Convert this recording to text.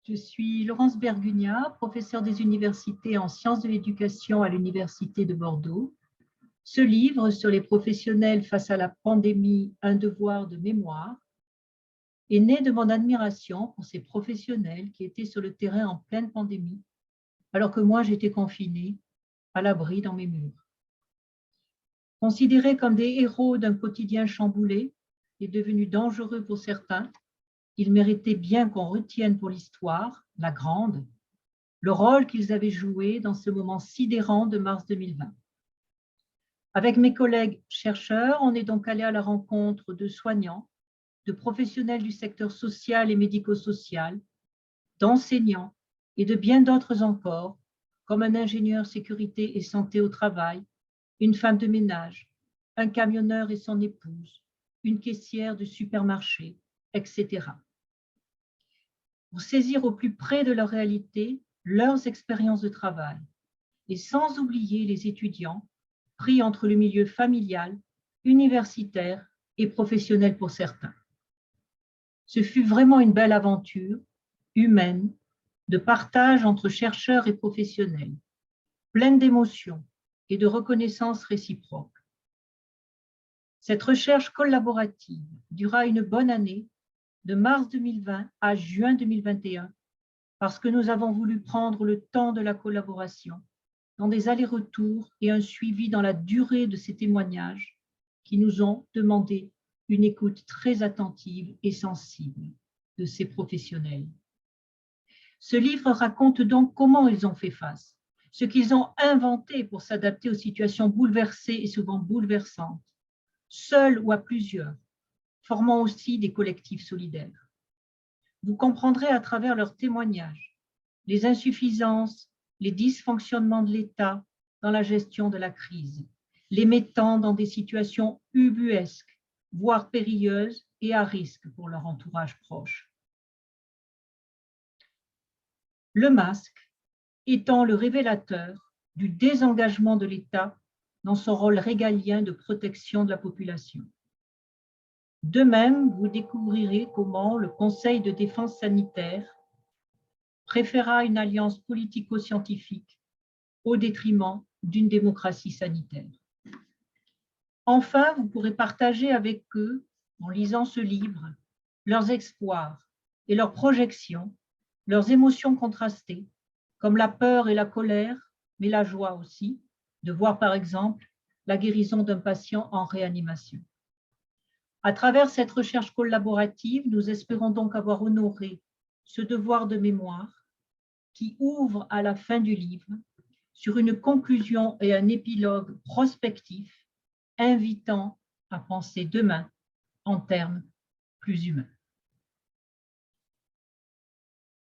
Je suis Laurence Bergugna, professeure des universités en sciences de l'éducation à l'Université de Bordeaux. Ce livre sur les professionnels face à la pandémie, un devoir de mémoire, est né de mon admiration pour ces professionnels qui étaient sur le terrain en pleine pandémie, alors que moi j'étais confinée, à l'abri dans mes murs. Considérés comme des héros d'un quotidien chamboulé et devenu dangereux pour certains, ils méritaient bien qu'on retienne pour l'histoire, la grande, le rôle qu'ils avaient joué dans ce moment sidérant de mars 2020. Avec mes collègues chercheurs, on est donc allé à la rencontre de soignants, de professionnels du secteur social et médico-social, d'enseignants et de bien d'autres encore, comme un ingénieur sécurité et santé au travail, une femme de ménage, un camionneur et son épouse, une caissière de supermarché, etc. Pour saisir au plus près de leur réalité leurs expériences de travail, et sans oublier les étudiants pris entre le milieu familial, universitaire et professionnel pour certains. Ce fut vraiment une belle aventure, humaine, de partage entre chercheurs et professionnels, pleine d'émotions et de reconnaissance réciproque. Cette recherche collaborative dura une bonne année, de mars 2020 à juin 2021, parce que nous avons voulu prendre le temps de la collaboration, dans des allers-retours et un suivi dans la durée de ces témoignages qui nous ont demandé une écoute très attentive et sensible de ces professionnels. Ce livre raconte donc comment ils ont fait face, ce qu'ils ont inventé pour s'adapter aux situations bouleversées et souvent bouleversantes, seuls ou à plusieurs, formant aussi des collectifs solidaires. Vous comprendrez à travers leurs témoignages les insuffisances, les dysfonctionnements de l'État dans la gestion de la crise, les mettant dans des situations ubuesques, voire périlleuses et à risque pour leur entourage proche. Le masque étant le révélateur du désengagement de l'État dans son rôle régalien de protection de la population. De même, vous découvrirez comment le Conseil de défense sanitaire préféra une alliance politico-scientifique au détriment d'une démocratie sanitaire. Enfin, vous pourrez partager avec eux, en lisant ce livre, leurs espoirs et leurs projections, leurs émotions contrastées, comme la peur et la colère, mais la joie aussi, de voir par exemple la guérison d'un patient en réanimation. À travers cette recherche collaborative, nous espérons donc avoir honoré ce devoir de mémoire qui ouvre à la fin du livre sur une conclusion et un épilogue prospectif invitant à penser demain en termes plus humains.